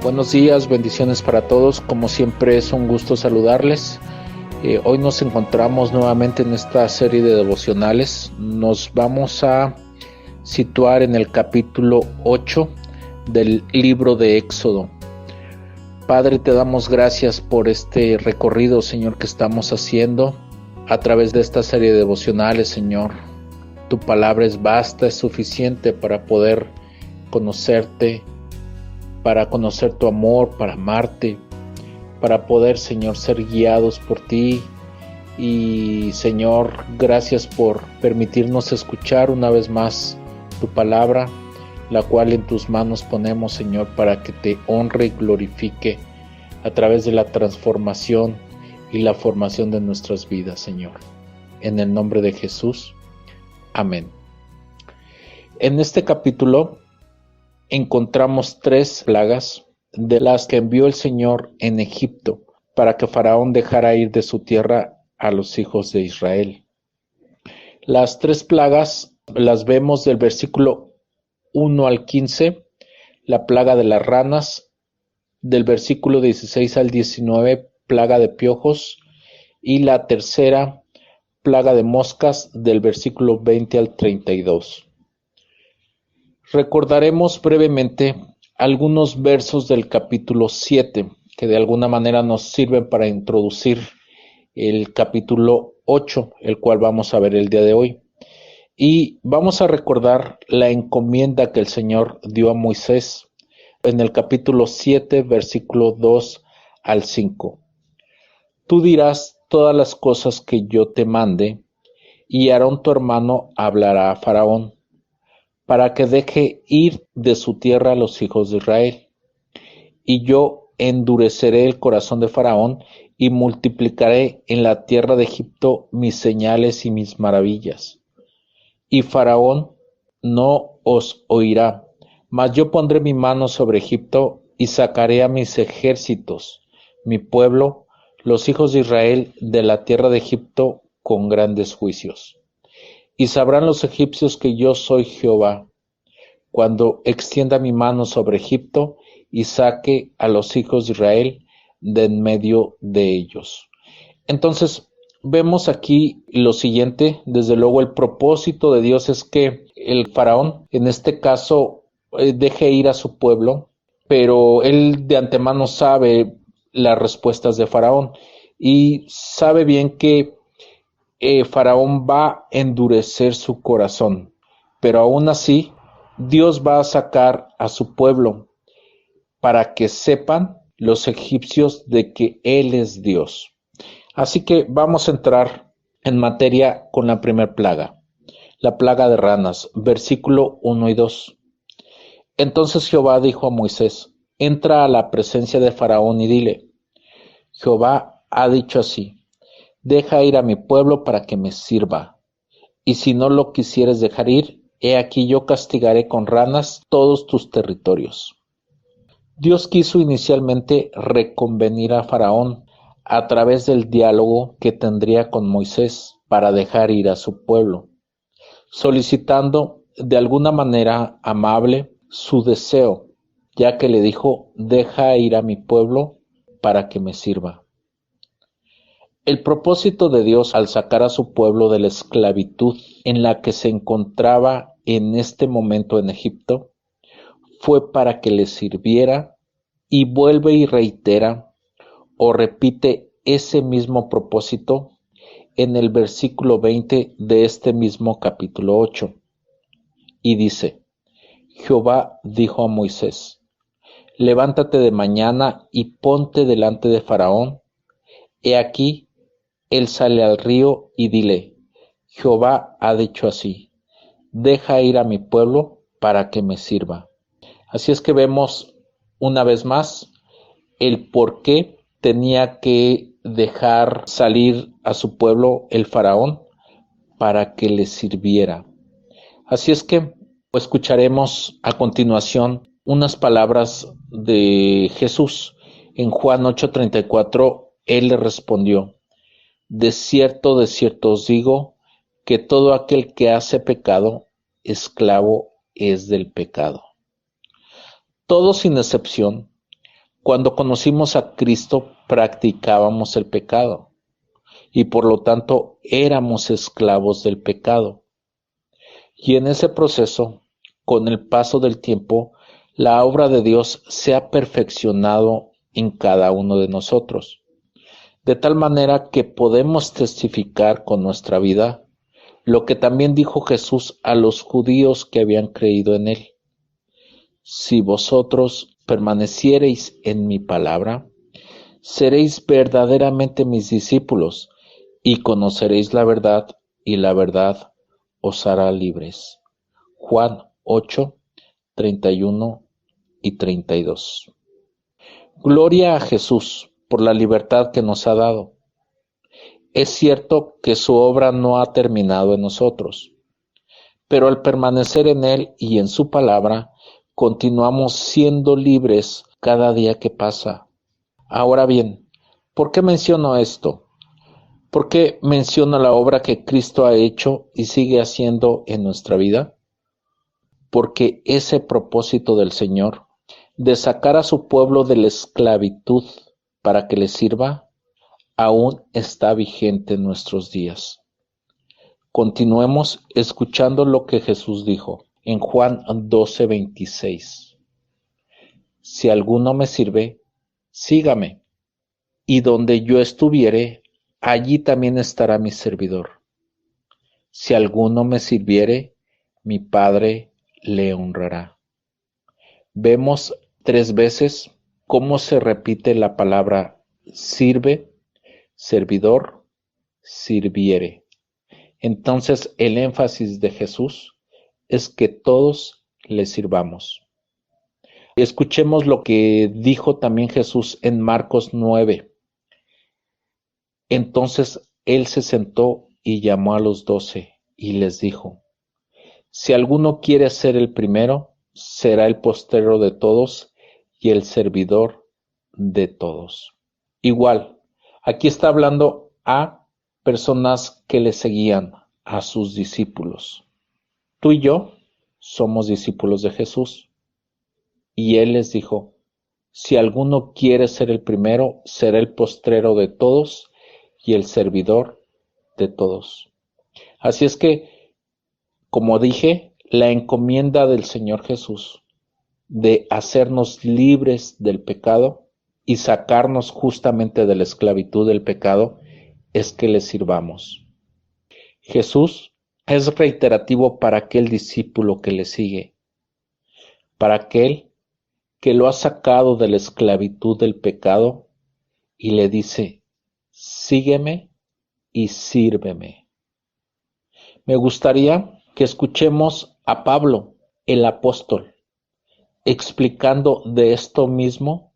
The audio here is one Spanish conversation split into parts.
Buenos días, bendiciones para todos. Como siempre es un gusto saludarles. Hoy nos encontramos nuevamente en esta serie de devocionales. Nos vamos a situar en el capítulo 8 del libro de Éxodo. Padre, te damos gracias por este recorrido, Señor, que estamos haciendo a través de esta serie de devocionales, Señor. Tu palabra es vasta, es suficiente para poder conocerte, para conocer tu amor, para amarte, para poder, Señor, ser guiados por ti. Y, Señor, gracias por permitirnos escuchar una vez más tu palabra, la cual en tus manos ponemos, Señor, para que te honre y glorifique a través de la transformación y la formación de nuestras vidas, Señor. En el nombre de Jesús. Amén. En este capítulo encontramos 3 plagas de las que envió el Señor en Egipto para que Faraón dejara ir de su tierra a los hijos de Israel. Las 3 plagas las vemos del versículo 1 al 15, la plaga de las ranas, del versículo 16 al 19, plaga de piojos, y la tercera, plaga de moscas, del versículo 20 al 32. Recordaremos brevemente algunos versos del capítulo 7, que de alguna manera nos sirven para introducir el capítulo 8, el cual vamos a ver el día de hoy. Y vamos a recordar la encomienda que el Señor dio a Moisés en el capítulo 7, versículo 2 al 5. Tú dirás todas las cosas que yo te mande, y Aarón tu hermano hablará a Faraón, para que deje ir de su tierra a los hijos de Israel. Y yo endureceré el corazón de Faraón, y multiplicaré en la tierra de Egipto mis señales y mis maravillas. Y Faraón no os oirá, mas yo pondré mi mano sobre Egipto, y sacaré a mis ejércitos, mi pueblo, los hijos de Israel, de la tierra de Egipto con grandes juicios. Y sabrán los egipcios que yo soy Jehová, cuando extienda mi mano sobre Egipto y saque a los hijos de Israel de en medio de ellos. Entonces, vemos aquí lo siguiente. Desde luego, el propósito de Dios es que el faraón, en este caso, deje ir a su pueblo, pero él de antemano sabe las respuestas de Faraón y sabe bien que Faraón va a endurecer su corazón, pero aún así Dios va a sacar a su pueblo para que sepan los egipcios de que Él es Dios. Así que vamos a entrar en materia con la primera plaga, la plaga de ranas, versículo 1 y 2. Entonces Jehová dijo a Moisés: entra a la presencia de Faraón y dile: Jehová ha dicho así: deja ir a mi pueblo para que me sirva. Y si no lo quisieres dejar ir, he aquí yo castigaré con ranas todos tus territorios. Dios quiso inicialmente reconvenir a Faraón a través del diálogo que tendría con Moisés para dejar ir a su pueblo, solicitando de alguna manera amable su deseo, ya que le dijo: deja ir a mi pueblo para que me sirva. El propósito de Dios al sacar a su pueblo de la esclavitud en la que se encontraba en este momento en Egipto fue para que le sirviera, y vuelve y reitera o repite ese mismo propósito en el versículo 20 de este mismo capítulo 8. Y dice: Jehová dijo a Moisés: levántate de mañana y ponte delante de Faraón. He aquí, él sale al río, y dile: Jehová ha dicho así: deja ir a mi pueblo para que me sirva. Así es que vemos una vez más el por qué tenía que dejar salir a su pueblo el faraón para que le sirviera. Así es que escucharemos a continuación unas palabras de Jesús. En Juan 8:34, él le respondió: de cierto os digo, que todo aquel que hace pecado, esclavo es del pecado. Todos sin excepción Cuando conocimos a Cristo, practicábamos el pecado y por lo tanto éramos esclavos del pecado. Y en ese proceso, con el paso del tiempo, la obra de Dios se ha perfeccionado en cada uno de nosotros, de tal manera que podemos testificar con nuestra vida lo que también dijo Jesús a los judíos que habían creído en él. Si vosotros permaneciereis en mi palabra, seréis verdaderamente mis discípulos y conoceréis la verdad, y la verdad os hará libres. Juan 8, 31 y 32. Gloria a Jesús por la libertad que nos ha dado. Es cierto que su obra no ha terminado en nosotros, pero al permanecer en Él y en su palabra, continuamos siendo libres cada día que pasa. Ahora bien, ¿por qué menciono esto? ¿Por qué menciono la obra que Cristo ha hecho y sigue haciendo en nuestra vida? Porque ese propósito del Señor de sacar a su pueblo de la esclavitud para que le sirva, aún está vigente en nuestros días. Continuemos escuchando lo que Jesús dijo en Juan 12:26. Si alguno me sirve, sígame, y donde yo estuviere, allí también estará mi servidor. Si alguno me sirviere, mi Padre le honrará. Vemos 3 veces cómo se repite la palabra sirve, servidor, sirviere. Entonces el énfasis de Jesús es que todos le sirvamos. Escuchemos lo que dijo también Jesús en Marcos 9. Entonces él se sentó y llamó a los 12 y les dijo: si alguno quiere ser el primero, será el postrero de todos y el servidor de todos. Igual, aquí está hablando a personas que le seguían, a sus discípulos. Tú y yo somos discípulos de Jesús. Y él les dijo: si alguno quiere ser el primero, será el postrero de todos y el servidor de todos. Así es que, como dije, la encomienda del Señor Jesús de hacernos libres del pecado y sacarnos justamente de la esclavitud del pecado es que le sirvamos. Jesús es reiterativo para aquel discípulo que le sigue, para aquel que lo ha sacado de la esclavitud del pecado y le dice: sígueme y sírveme. Me gustaría que escuchemos a Pablo, el apóstol, explicando de esto mismo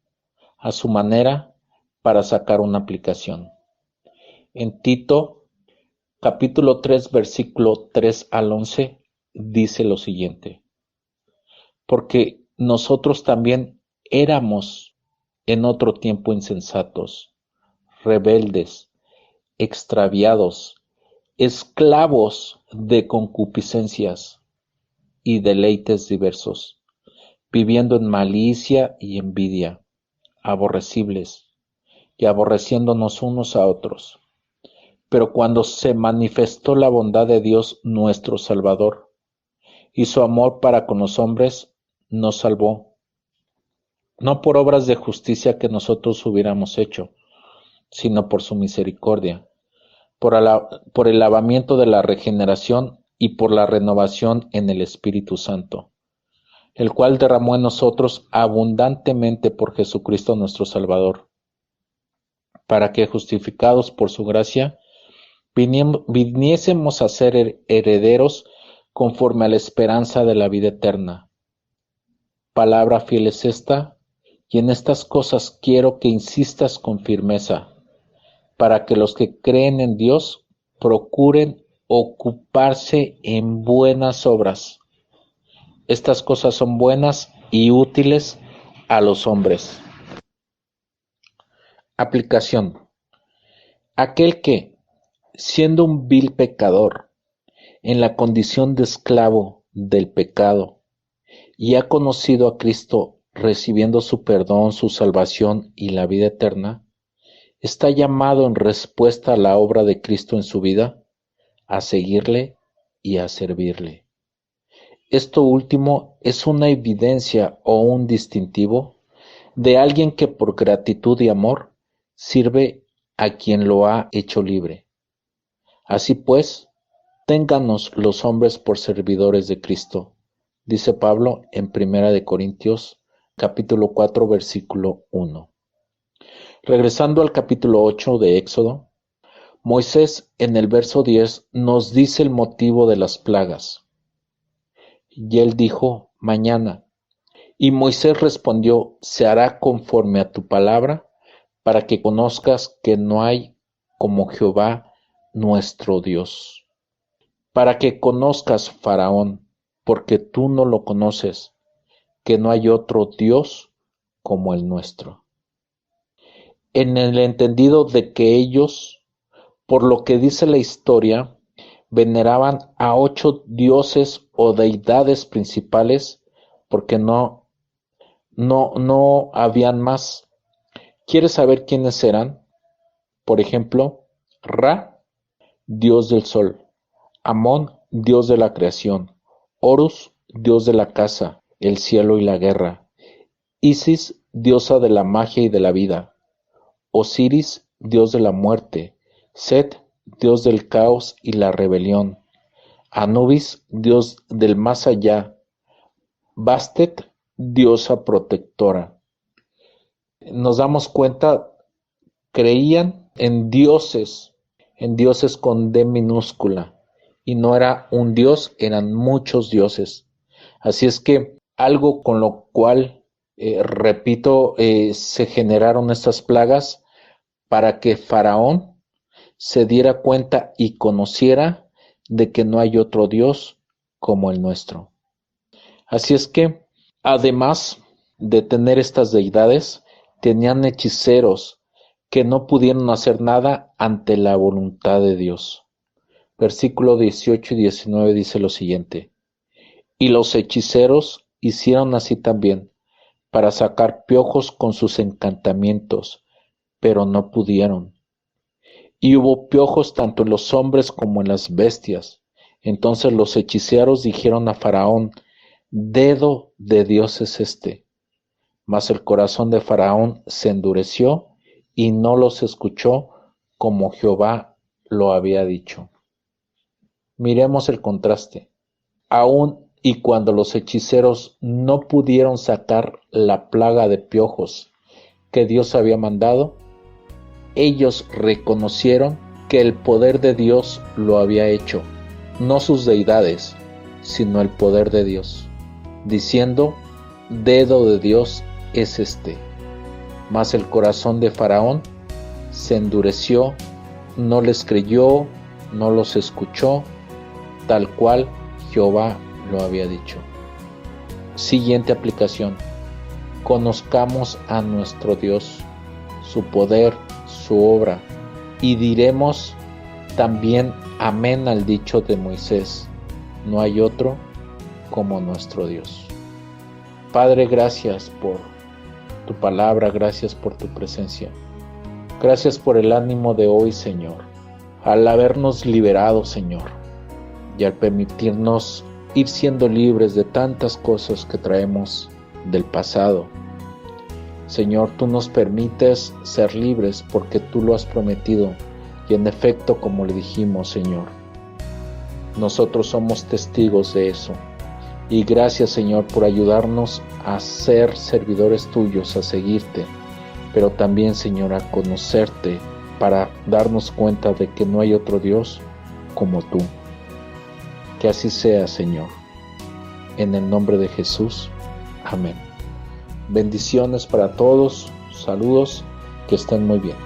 a su manera para sacar una aplicación. En Tito, capítulo 3, versículo 3 al 11, dice lo siguiente: porque nosotros también éramos en otro tiempo insensatos, rebeldes, extraviados, esclavos de concupiscencias y deleites diversos, viviendo en malicia y envidia, aborrecibles y aborreciéndonos unos a otros. Pero cuando se manifestó la bondad de Dios nuestro Salvador y su amor para con los hombres, nos salvó, no por obras de justicia que nosotros hubiéramos hecho, sino por su misericordia, por el lavamiento de la regeneración y por la renovación en el Espíritu Santo, el cual derramó en nosotros abundantemente por Jesucristo nuestro Salvador, para que, justificados por su gracia, viniésemos a ser herederos conforme a la esperanza de la vida eterna. Palabra fiel es esta, y en estas cosas quiero que insistas con firmeza, para que los que creen en Dios procuren ocuparse en buenas obras. Estas cosas son buenas y útiles a los hombres. Aplicación: aquel que, siendo un vil pecador, en la condición de esclavo del pecado, y ha conocido a Cristo recibiendo su perdón, su salvación y la vida eterna, está llamado en respuesta a la obra de Cristo en su vida, a seguirle y a servirle. Esto último es una evidencia o un distintivo de alguien que por gratitud y amor sirve a quien lo ha hecho libre. Así pues, téngannos los hombres por servidores de Cristo, dice Pablo en 1 Corintios capítulo 4 versículo 1. Regresando al capítulo 8 de Éxodo, Moisés en el verso 10 nos dice el motivo de las plagas. Y él dijo, mañana. Y Moisés respondió, se hará conforme a tu palabra, para que conozcas que no hay como Jehová nuestro Dios. Para que conozcas, Faraón, porque tú no lo conoces, que no hay otro Dios como el nuestro. En el entendido de que ellos, por lo que dice la historia, veneraban a 8 dioses o deidades principales, porque no habían más. ¿Quieres saber quiénes eran? Por ejemplo, Ra, dios del sol; Amón, dios de la creación; Horus, dios de la caza, el cielo y la guerra; Isis, diosa de la magia y de la vida; Osiris, dios de la muerte; Set, dios del caos y la rebelión; Anubis, dios del más allá; Bastet, diosa protectora. Nos damos cuenta, creían en dioses con D minúscula, y no era un dios, eran muchos dioses. Así es que algo con lo cual, se generaron estas plagas para que Faraón se diera cuenta y conociera de que no hay otro Dios como el nuestro. Así es que, además de tener estas deidades, tenían hechiceros que no pudieron hacer nada ante la voluntad de Dios. Versículo 18 y 19 dice lo siguiente: y los hechiceros hicieron así también, para sacar piojos con sus encantamientos, pero no pudieron. Y hubo piojos tanto en los hombres como en las bestias. Entonces los hechiceros dijeron a Faraón, dedo de Dios es este. Mas el corazón de Faraón se endureció y no los escuchó como Jehová lo había dicho. Miremos el contraste. Aún y cuando los hechiceros no pudieron sacar la plaga de piojos que Dios había mandado, ellos reconocieron que el poder de Dios lo había hecho, no sus deidades, sino el poder de Dios, diciendo, dedo de Dios es este. Mas el corazón de Faraón se endureció, no les creyó, no los escuchó, tal cual Jehová lo había dicho. Siguiente aplicación. Conozcamos a nuestro Dios, su poder, su obra, y diremos también amén al dicho de Moisés, no hay otro como nuestro Dios. Padre, gracias por tu palabra, gracias por tu presencia. Gracias por el ánimo de hoy, Señor, al habernos liberado, Señor, y al permitirnos ir siendo libres de tantas cosas que traemos del pasado. Señor, tú nos permites ser libres porque tú lo has prometido, y en efecto, como le dijimos, Señor, nosotros somos testigos de eso. Y gracias, Señor, por ayudarnos a ser servidores tuyos, a seguirte, pero también, Señor, a conocerte para darnos cuenta de que no hay otro Dios como tú. Que así sea, Señor. En el nombre de Jesús. Amén. Bendiciones para todos. Saludos. Que estén muy bien.